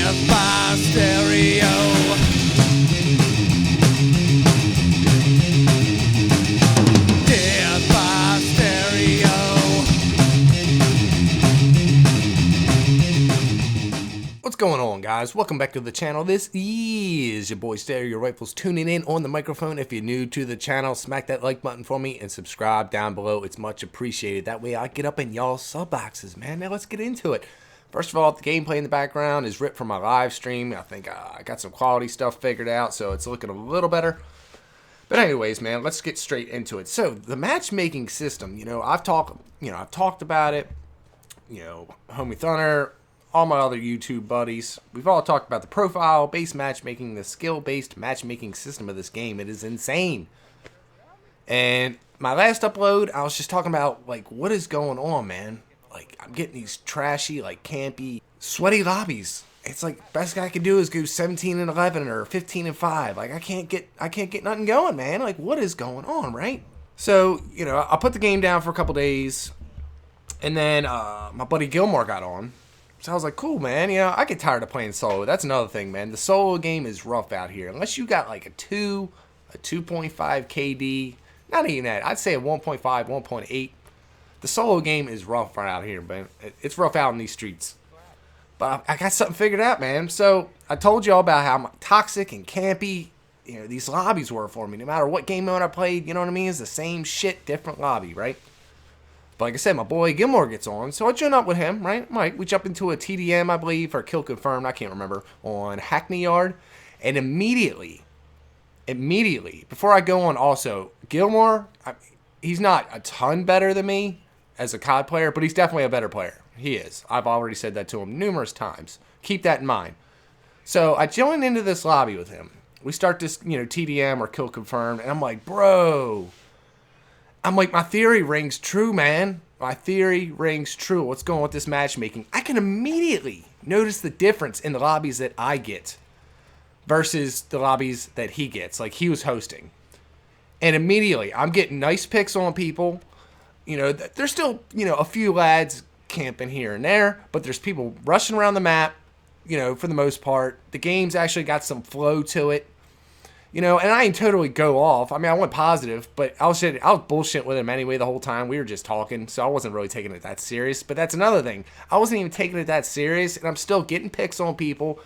Death by stereo. Death by stereo. What's going on, guys? Welcome back to the channel. This is your boy Stereo Rifles tuning in on the microphone. If you're new to the channel, smack that like button for me and subscribe down below. It's much appreciated. That way I get up in y'all's sub boxes, man. Now let's get into it. First of all, the gameplay in the background is ripped from my live stream. I think I got some quality stuff figured out, so it's looking a little better. But anyways, man, let's get straight into it. So the matchmaking system, I've talked about it. Homie Thunder, all my other YouTube buddies, we've all talked about the profile-based matchmaking, the skill-based matchmaking system of this game. It is insane. And my last upload, I was just talking about, what is going on, man? I'm getting these trashy, campy, sweaty lobbies. It's best I can do is go 17-11 or 15-5. I can't get nothing going, man. What is going on, right? So, I put the game down for a couple days, and then my buddy Gilmore got on. So I was like, cool, man. I get tired of playing solo. That's another thing, man. The solo game is rough out here. Unless you got a 2, a 2.5 KD, not even that. I'd say a 1.5, 1.8. The solo game is rough right out here, man. It's rough out in these streets. But I got something figured out, man. So I told you all about how toxic and campy these lobbies were for me. No matter what game mode I played, you know what I mean? It's the same shit, different lobby, right? But like I said, my boy Gilmore gets on, so I join up with him, right? We jump into a TDM, I believe, or kill confirmed, I can't remember, on Hackney Yard. And immediately, before I go on also, Gilmore, he's not a ton better than me as a COD player, but he's definitely a better player. He is. I've already said that to him numerous times. Keep that in mind. So I join into this lobby with him. We start this, TDM or kill confirmed, and I'm like, bro. I'm like, my theory rings true, man. My theory rings true. What's going on with this matchmaking? I can immediately notice the difference in the lobbies that I get versus the lobbies that he gets, like he was hosting. And immediately, I'm getting nice picks on people. There's still, a few lads camping here and there, but there's people rushing around the map, for the most part. The game's actually got some flow to it. And I didn't totally go off. I went positive, but I was bullshitting with him anyway the whole time. We were just talking, so I wasn't really taking it that serious. But that's another thing. I wasn't even taking it that serious, and I'm still getting picks on people.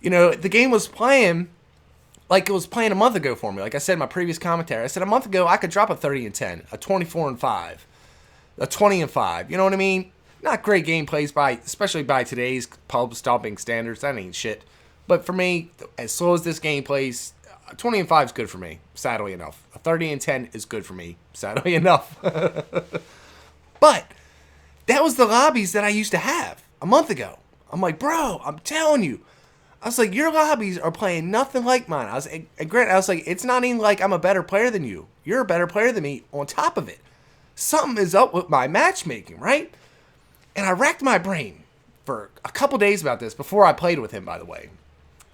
The game was playing like it was playing a month ago for me. Like I said in my previous commentary, I said a month ago I could drop a 30-10, a 24-5, a 20-5. You know what I mean? Not great gameplays especially by today's pub stomping standards. That ain't shit. But for me, as slow as this game plays, 20-5 is good for me, sadly enough. A 30-10 is good for me, sadly enough. But that was the lobbies that I used to have a month ago. I'm like, bro, I'm telling you. I was like, your lobbies are playing nothing like mine. I was like, it's not even like I'm a better player than you. You're a better player than me on top of it. Something is up with my matchmaking, right? And I racked my brain for a couple days about this before I played with him, by the way.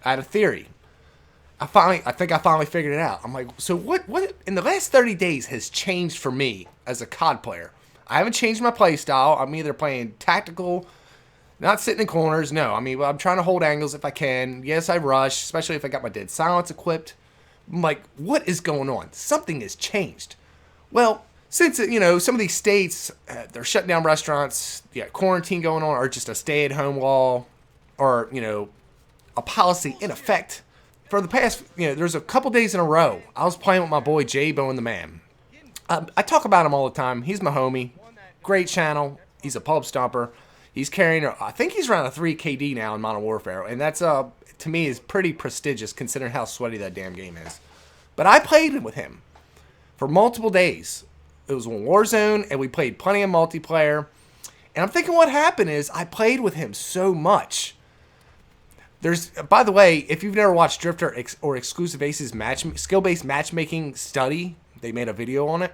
I had a theory. I think I finally figured it out. I'm like, so what in the last 30 days has changed for me as a COD player? I haven't changed my play style. I'm either playing tactical, not sitting in corners. No, I'm trying to hold angles if I can. Yes, I rush, especially if I got my dead silence equipped. I'm like, what is going on? Something has changed. Well, since, some of these states, they're shutting down restaurants, quarantine going on, or just a stay-at-home law, or, a policy in effect. For the past, there's a couple days in a row, I was playing with my boy J-Bo and the Man. I talk about him all the time. He's my homie. Great channel. He's a pub stomper. He's carrying, I think he's around a 3 KD now in Modern Warfare. And that's, to me, is pretty prestigious considering how sweaty that damn game is. But I played with him for multiple days. It was on Warzone, and we played plenty of multiplayer. And I'm thinking what happened is I played with him so much. By the way, if you've never watched Drifter or Exclusive Ace's skill-based matchmaking study, they made a video on it.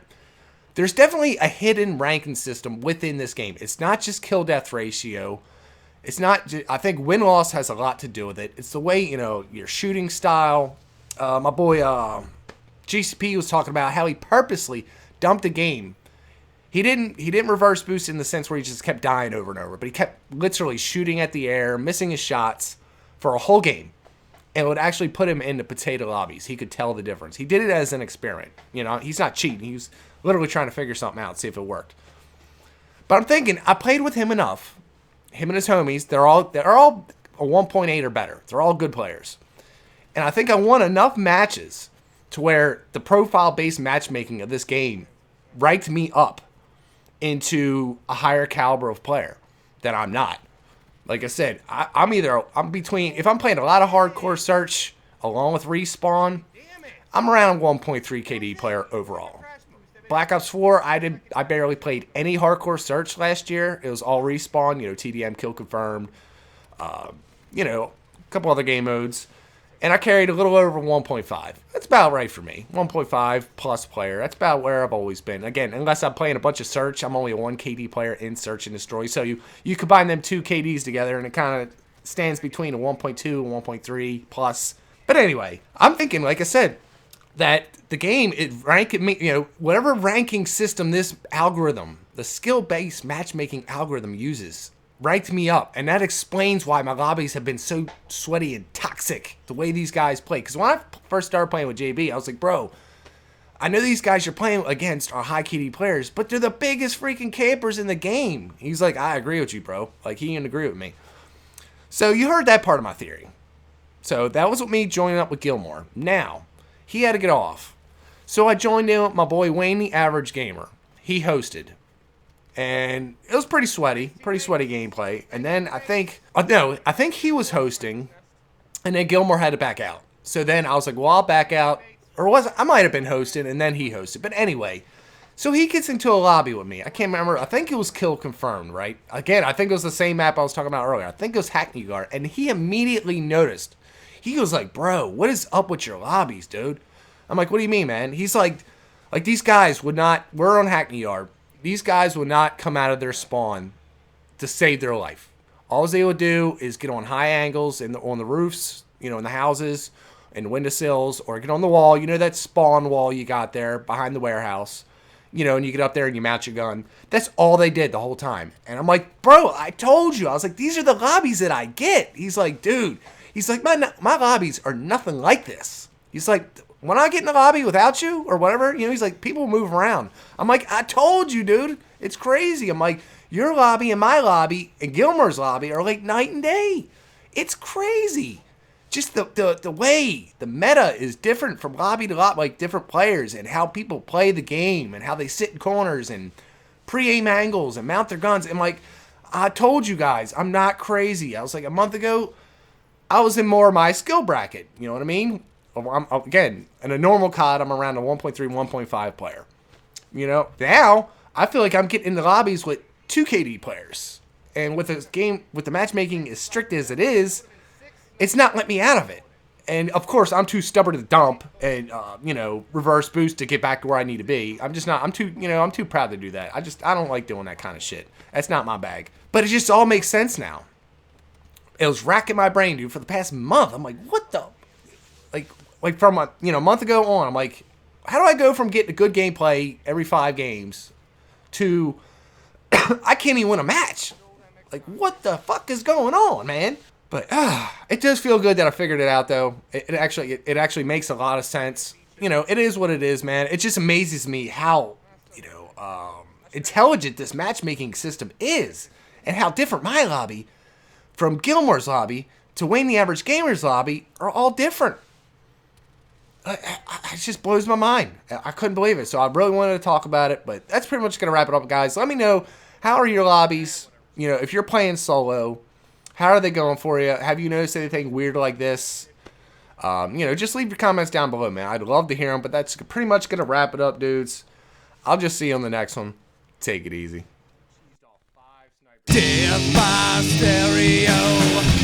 There's definitely a hidden ranking system within this game. It's not just kill-death ratio. It's not. I think win-loss has a lot to do with it. It's the way your shooting style. My boy GCP was talking about how he purposely dumped a game. He didn't reverse boost in the sense where he just kept dying over and over, but he kept literally shooting at the air, missing his shots for a whole game. And it would actually put him into potato lobbies. He could tell the difference. He did it as an experiment. You know, he's not cheating. He was literally trying to figure something out, see if it worked. But I'm thinking, I played with him enough. Him and his homies, they're all a 1.8 or better. They're all good players. And I think I won enough matches to where the profile-based matchmaking of this game ranked me up into a higher caliber of player that I'm not. Like I said, I'm between, if I'm playing a lot of hardcore search along with respawn, I'm around a 1.3 KD player overall. Black Ops 4, I barely played any hardcore search last year. It was all respawn, TDM, kill confirmed, a couple other game modes. And I carried a little over 1.5. That's about right for me. 1.5 plus player. That's about where I've always been. Again, unless I'm playing a bunch of search, I'm only a 1 KD player in search and destroy. So you combine them 2 KDs together, and it kind of stands between a 1.2 and 1.3 plus. But anyway, I'm thinking, like I said, that the game, it ranked me, whatever ranking system this algorithm, the skill-based matchmaking algorithm uses, ranked me up, and that explains why my lobbies have been so sweaty and toxic the way these guys play. Because when I first started playing with JB, I was like, bro, I know these guys you're playing against are high KD players, but they're the biggest freaking campers in the game. He's like, I agree with you, bro. Like, he didn't agree with me. So you heard that part of my theory. So that was with me joining up with Gilmore. Now, he had to get off. So I joined in with my boy Wayne, the Average Gamer. He hosted. And it was pretty sweaty gameplay. And then I think he was hosting, and then Gilmore had to back out. So then I was like, well, I'll back out. I might have been hosting, and then he hosted. But anyway, so he gets into a lobby with me. I can't remember. I think it was Kill Confirmed, right? Again, I think it was the same map I was talking about earlier. I think it was Hackney Guard. And he immediately noticed. He was like, bro, what is up with your lobbies, dude? I'm like, what do you mean, man? He's like these guys would not, we're on Hackney Yard. These guys would not come out of their spawn to save their life. All they would do is get on high angles on the roofs, in the houses and windowsills, or get on the wall. That spawn wall you got there behind the warehouse, and you get up there and you mount your gun. That's all they did the whole time. And I'm like, bro, I told you. I was like, these are the lobbies that I get. He's like, dude, my lobbies are nothing like this. He's like, when I get in the lobby without you or whatever, he's like, people move around. I'm like, I told you, dude. It's crazy. I'm like, your lobby and my lobby and Gilmore's lobby are like night and day. It's crazy. Just the way the meta is different from lobby to lobby, like different players, and how people play the game and how they sit in corners and pre-aim angles and mount their guns. And like, I told you guys, I'm not crazy. I was like, a month ago, I was in more of my skill bracket. You know what I mean? Again, in a normal COD, I'm around a 1.3, 1.5 player. Now, I feel like I'm getting into lobbies with 2 KD players. And with this game, with the matchmaking as strict as it is, it's not letting me out of it. And, of course, I'm too stubborn to dump and, reverse boost to get back to where I need to be. I'm too proud to do that. I don't like doing that kind of shit. That's not my bag. But it just all makes sense now. It was racking my brain, dude, for the past month. I'm like, what the... Like from a month ago on, I'm like, how do I go from getting a good gameplay every 5 games to I can't even win a match? Like, what the fuck is going on, man? But it does feel good that I figured it out, though. It actually makes a lot of sense. It is what it is, man. It just amazes me how intelligent this matchmaking system is, and how different my lobby from Gilmore's lobby to Wayne the Average Gamer's lobby are all different. It just blows my mind. I couldn't believe it. So I really wanted to talk about it, but that's pretty much going to wrap it up, guys. Let me know, how are your lobbies? If you're playing solo, how are they going for you? Have you noticed anything weird like this? Just leave your comments down below, man. I'd love to hear them, but that's pretty much going to wrap it up, dudes. I'll just see you on the next one. Take it easy. Death by stereo.